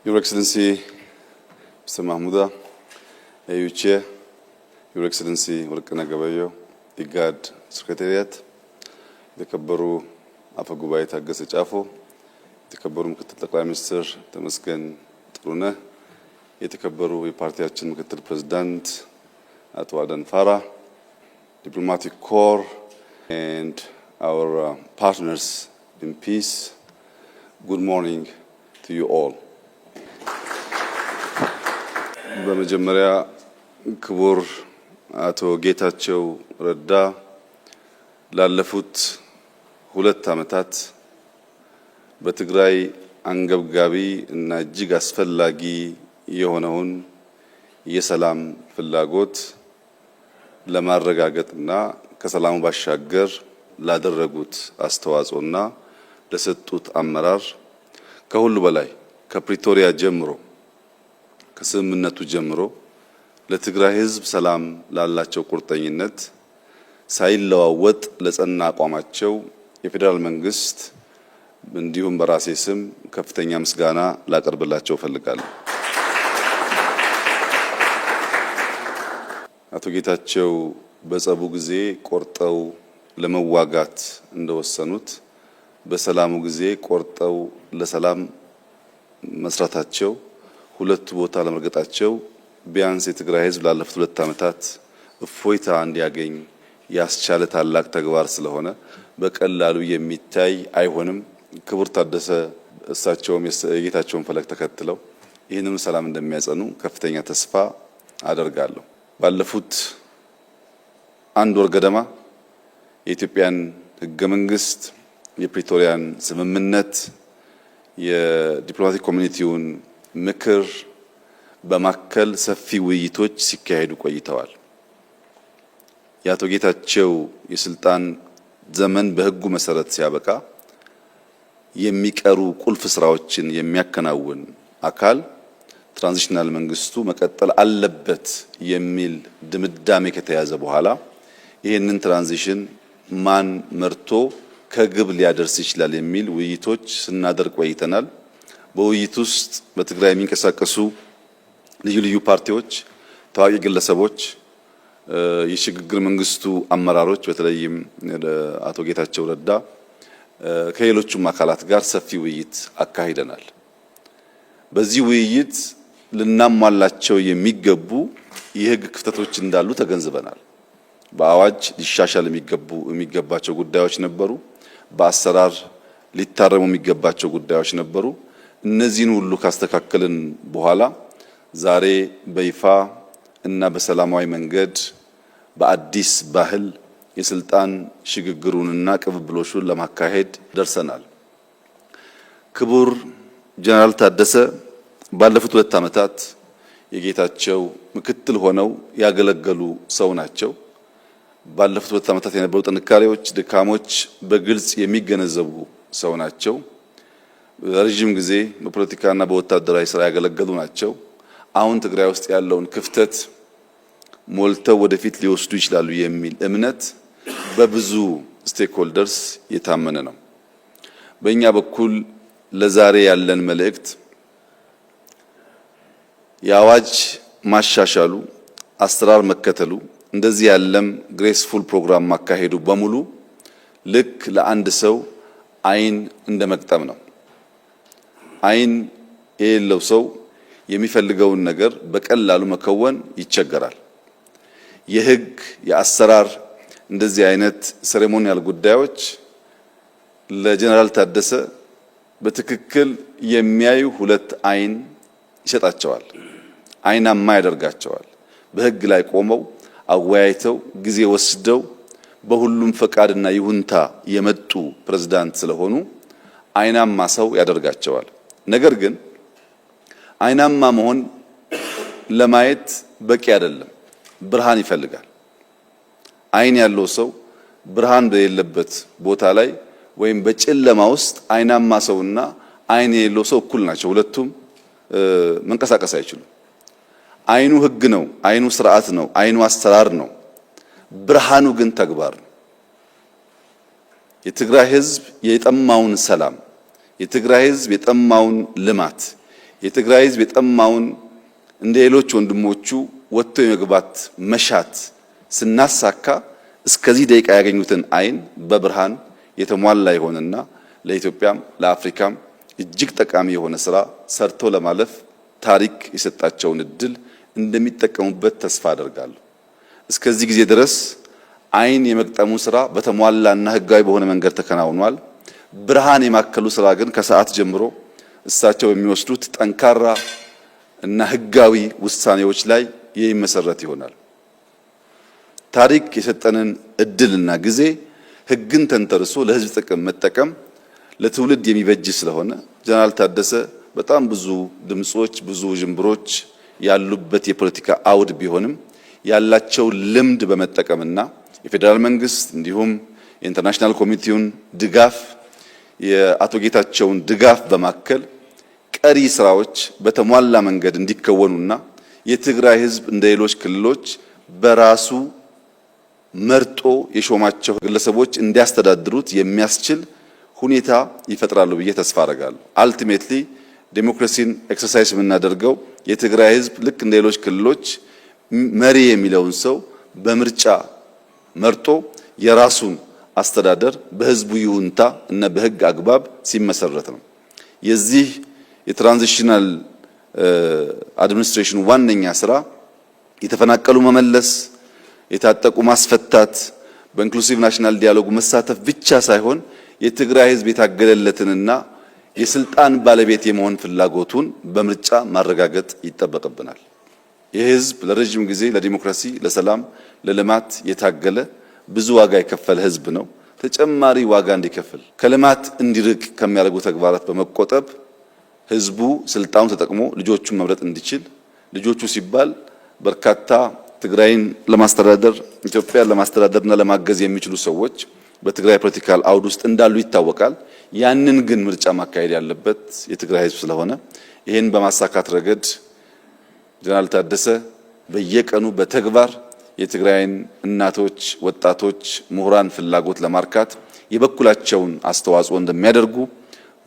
Your Excellency, Mr. Mahmouda, AU Chair, Your Excellency Workana Gabayo, IGAD Secretariat, የተከበሩ አፈ ጉባኤ ታገሰ ጫፎ፣ የተከበሩ ምክትል ጠቅላይ ሚኒስትር ተመስገን ጥሩነህ፣ የተከበሩ የፓርቲያችን ምክትል ፕሬዝዳንት አቶ አደን ፋራ፣ diplomatic corps and our partners in peace, good morning to you all. በመጀመሪያ ክቡር አቶ ጌታቸው ረዳ ላለፉት 2 ዓመታት በትግራይ አንገብጋቢ እና እጅግ አስፈላጊ የሆነውን የሰላም ፍላጎት ለማረጋገጥና ከሰላሙ ባሻገር ላደረጉት አስተዋጽኦና ለሰጡት አመራር ከሁሉ በላይ ከፕሪቶሪያ ጀምሮ ከስምምነቱ ጀምሮ ለትግራይ ሕዝብ ሰላም ላላቸው ቁርጠኝነት ሳይለዋወጥ ለጸና አቋማቸው የፌደራል መንግስት እንዲሁም በራሴ ስም ከፍተኛ ምስጋና ላቀርብላቸው ፈልጋለሁ። አቶ ጌታቸው በጸቡ ጊዜ ቆርጠው ለመዋጋት እንደወሰኑት በሰላሙ ጊዜ ቆርጠው ለሰላም መስራታቸው ሁለቱ ቦታ ለመርገጣቸው ቢያንስ የትግራይ ሕዝብ ላለፉት 2 ዓመታት እፎይታ እንዲያገኝ ያስቻለ ታላቅ ተግባር ስለሆነ በቀላሉ የሚታይ አይሆንም። ክቡር ታደሰ እሳቸውም የጌታቸውን ፈለግ ተከትለው ይህንኑ ሰላም እንደሚያጸኑ ከፍተኛ ተስፋ አደርጋለሁ። ባለፉት 1 ወር ገደማ የኢትዮጵያን ሕገ መንግስት፣ የፕሪቶሪያን ስምምነት፣ የዲፕሎማቲክ ኮሚኒቲውን ምክር በማከል ሰፊ ውይይቶች ሲካሄዱ ቆይተዋል። የአቶ ጌታቸው የስልጣን ዘመን በህጉ መሰረት ሲያበቃ የሚቀሩ ቁልፍ ስራዎችን የሚያከናውን አካል ትራንዚሽናል መንግስቱ መቀጠል አለበት የሚል ድምዳሜ ከተያዘ በኋላ ይህንን ትራንዚሽን ማን መርቶ ከግብ ሊያደርስ ይችላል የሚል ውይይቶች ስናደርግ ቆይተናል። በውይይት ውስጥ በትግራይ የሚንቀሳቀሱ ልዩ ልዩ ፓርቲዎች፣ ታዋቂ ግለሰቦች፣ የሽግግር መንግስቱ አመራሮች በተለይም አቶ ጌታቸው ረዳ ከሌሎችም አካላት ጋር ሰፊ ውይይት አካሂደናል። በዚህ ውይይት ልናሟላቸው የሚገቡ ክፍተቶች እንዳሉ ተገንዝበናል። በአዋጅ ሊሻሻል የሚገባቸው ጉዳዮች ነበሩ። በአሰራር ሊታረሙ የሚገባቸው ጉዳዮች ነበሩ። እነዚህን ሁሉ ካስተካከልን በኋላ ዛሬ በይፋ እና በሰላማዊ መንገድ በአዲስ ባህል የስልጣን ሽግግሩንና ቅብብሎሹን ለማካሄድ ደርሰናል። ክቡር ጀነራል ታደሰ ባለፉት 2 ዓመታት የጌታቸው ምክትል ሆነው ያገለገሉ ሰው ናቸው። ባለፉት 2 ዓመታት የነበሩ ጥንካሬዎች፣ ድካሞች በግልጽ የሚገነዘቡ ሰው ናቸው። ረጅም ጊዜ በፖለቲካና በወታደራዊ ስራ ያገለገሉ ናቸው። አሁን ትግራይ ውስጥ ያለውን ክፍተት ሞልተው ወደፊት ሊወስዱ ይችላሉ የሚል እምነት በብዙ ስቴክሆልደርስ የታመነ ነው። በእኛ በኩል ለዛሬ ያለን መልእክት የአዋጅ ማሻሻሉ፣ አሰራር መከተሉ፣ እንደዚህ ያለም ግሬስፉል ፕሮግራም ማካሄዱ በሙሉ ልክ ለአንድ ሰው አይን እንደመቅጠም ነው። አይን የሌለው ሰው የሚፈልገውን ነገር በቀላሉ መከወን ይቸገራል። የህግ የአሰራር እንደዚህ አይነት ሴሬሞኒያል ጉዳዮች ለጀነራል ታደሰ በትክክል የሚያዩ 2 አይን ይሰጣቸዋል፣ አይናማ ያደርጋቸዋል። በህግ ላይ ቆመው አወያይተው ጊዜ ወስደው በሁሉም ፈቃድና ይሁንታ የመጡ ፕሬዝዳንት ስለሆኑ አይናማ ሰው ያደርጋቸዋል። ነገር ግን አይናማ መሆን ለማየት በቂ አይደለም፣ ብርሃን ይፈልጋል። አይን ያለው ሰው ብርሃን በሌለበት ቦታ ላይ ወይም በጨለማ ውስጥ አይናማ ሰውና አይን የሌለው ሰው እኩል ናቸው። ሁለቱም መንቀሳቀስ አይችሉም። አይኑ ህግ ነው፣ አይኑ ስርዓት ነው፣ አይኑ አሰራር ነው። ብርሃኑ ግን ተግባር ነው። የትግራይ ህዝብ የጠማውን ሰላም፣ የትግራይ ህዝብ የጠማውን ልማት፣ የትግራይ ህዝብ የጠማውን እንደ ሌሎች ወንድሞቹ ወጥቶ የመግባት መሻት ስናሳካ እስከዚህ ደቂቃ ያገኙትን አይን በብርሃን የተሟላ ይሆንና ለኢትዮጵያም ለአፍሪካም እጅግ ጠቃሚ የሆነ ስራ ሰርቶ ለማለፍ ታሪክ የሰጣቸውን እድል እንደሚጠቀሙበት ተስፋ አደርጋለሁ። እስከዚህ ጊዜ ድረስ አይን የመቅጠሙ ስራ በተሟላና ህጋዊ በሆነ መንገድ ተከናውኗል። ብርሃን የማከሉ ስራ ግን ከሰዓት ጀምሮ እሳቸው የሚወስዱት ጠንካራ እና ህጋዊ ውሳኔዎች ላይ የሚመሰረት ይሆናል። ታሪክ የሰጠንን እድልና ጊዜ ህግን ተንተርሶ ለህዝብ ጥቅም መጠቀም ለትውልድ የሚበጅ ስለሆነ ጀነራል ታደሰ በጣም ብዙ ድምጾች ብዙ ጅምብሮች ያሉበት የፖለቲካ አውድ ቢሆንም ያላቸው ልምድ በመጠቀምና የፌደራል መንግስት እንዲሁም የኢንተርናሽናል ኮሚቴውን ድጋፍ የአቶ ጌታቸውን ድጋፍ በማከል ቀሪ ስራዎች በተሟላ መንገድ እንዲከወኑና የትግራይ ህዝብ እንደ ሌሎች ክልሎች በራሱ መርጦ የሾማቸው ግለሰቦች እንዲያስተዳድሩት የሚያስችል ሁኔታ ይፈጥራሉ ብዬ ተስፋ አደርጋለሁ። አልቲሜትሊ ዴሞክራሲን ኤክሰርሳይዝ የምናደርገው የትግራይ ህዝብ ልክ እንደ ሌሎች ክልሎች መሪ የሚለውን ሰው በምርጫ መርጦ የራሱን አስተዳደር በህዝቡ ይሁንታ እና በህግ አግባብ ሲመሰረት ነው። የዚህ የትራንዚሽናል አድሚኒስትሬሽን ዋነኛ ስራ የተፈናቀሉ መመለስ፣ የታጠቁ ማስፈታት፣ በኢንክሉሲቭ ናሽናል ዲያሎግ መሳተፍ ብቻ ሳይሆን የትግራይ ህዝብ የታገለለትንና የስልጣን ባለቤት የመሆን ፍላጎቱን በምርጫ ማረጋገጥ ይጠበቅብናል። ይህ ህዝብ ለረጅም ጊዜ ለዲሞክራሲ፣ ለሰላም፣ ለልማት የታገለ ብዙ ዋጋ የከፈለ ህዝብ ነው። ተጨማሪ ዋጋ እንዲከፍል ከልማት እንዲርቅ ከሚያደርጉ ተግባራት በመቆጠብ ህዝቡ ስልጣኑን ተጠቅሞ ልጆቹን መምረጥ እንዲችል ልጆቹ ሲባል በርካታ ትግራይን ለማስተዳደር ኢትዮጵያን ለማስተዳደርና ለማገዝ የሚችሉ ሰዎች በትግራይ ፖለቲካል አውድ ውስጥ እንዳሉ ይታወቃል። ያንን ግን ምርጫ ማካሄድ ያለበት የትግራይ ህዝብ ስለሆነ ይሄን በማሳካት ረገድ ጀነራል ታደሰ በየቀኑ በተግባር የትግራይን እናቶች፣ ወጣቶች፣ ምሁራን ፍላጎት ለማርካት የበኩላቸውን አስተዋጽኦ እንደሚያደርጉ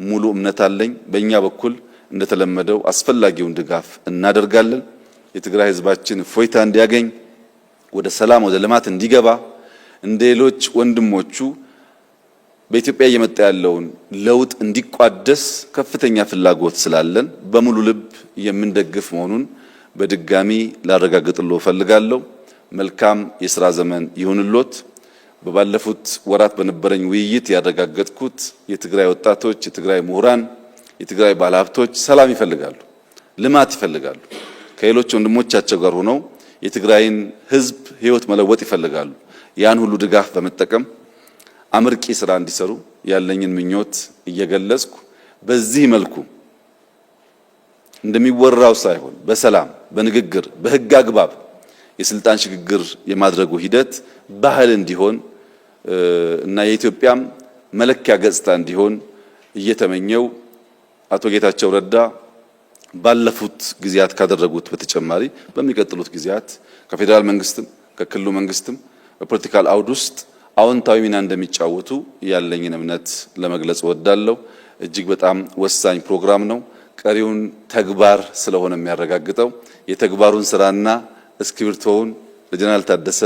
ሙሉ እምነት አለኝ። በእኛ በኩል እንደተለመደው አስፈላጊውን ድጋፍ እናደርጋለን። የትግራይ ህዝባችን እፎይታ እንዲያገኝ ወደ ሰላም ወደ ልማት እንዲገባ እንደ ሌሎች ወንድሞቹ በኢትዮጵያ እየመጣ ያለውን ለውጥ እንዲቋደስ ከፍተኛ ፍላጎት ስላለን በሙሉ ልብ የምንደግፍ መሆኑን በድጋሚ ላረጋግጥልዎ እፈልጋለሁ። መልካም የሥራ ዘመን ይሁንልዎት። በባለፉት ወራት በነበረኝ ውይይት ያረጋገጥኩት የትግራይ ወጣቶች፣ የትግራይ ምሁራን፣ የትግራይ ባለሀብቶች ሰላም ይፈልጋሉ፣ ልማት ይፈልጋሉ። ከሌሎች ወንድሞቻቸው ጋር ሆነው የትግራይን ህዝብ ህይወት መለወጥ ይፈልጋሉ። ያን ሁሉ ድጋፍ በመጠቀም አመርቂ ስራ እንዲሰሩ ያለኝን ምኞት እየገለጽኩ በዚህ መልኩ እንደሚወራው ሳይሆን በሰላም በንግግር በህግ አግባብ የስልጣን ሽግግር የማድረጉ ሂደት ባህል እንዲሆን እና የኢትዮጵያም መለኪያ ገጽታ እንዲሆን እየተመኘው አቶ ጌታቸው ረዳ ባለፉት ጊዜያት ካደረጉት በተጨማሪ በሚቀጥሉት ጊዜያት ከፌደራል መንግስትም ከክልሉ መንግስትም በፖለቲካል አውድ ውስጥ አዎንታዊ ሚና እንደሚጫወቱ ያለኝን እምነት ለመግለጽ እወዳለሁ። እጅግ በጣም ወሳኝ ፕሮግራም ነው። ቀሪውን ተግባር ስለሆነ የሚያረጋግጠው የተግባሩን ስራና እስክሪብቶውን ለጀነራል ታደሰ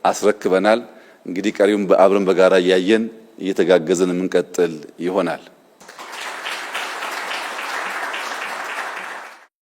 አስረክበናል። እንግዲህ ቀሪውን አብረን በጋራ እያየን እየተጋገዘን የምንቀጥል ይሆናል።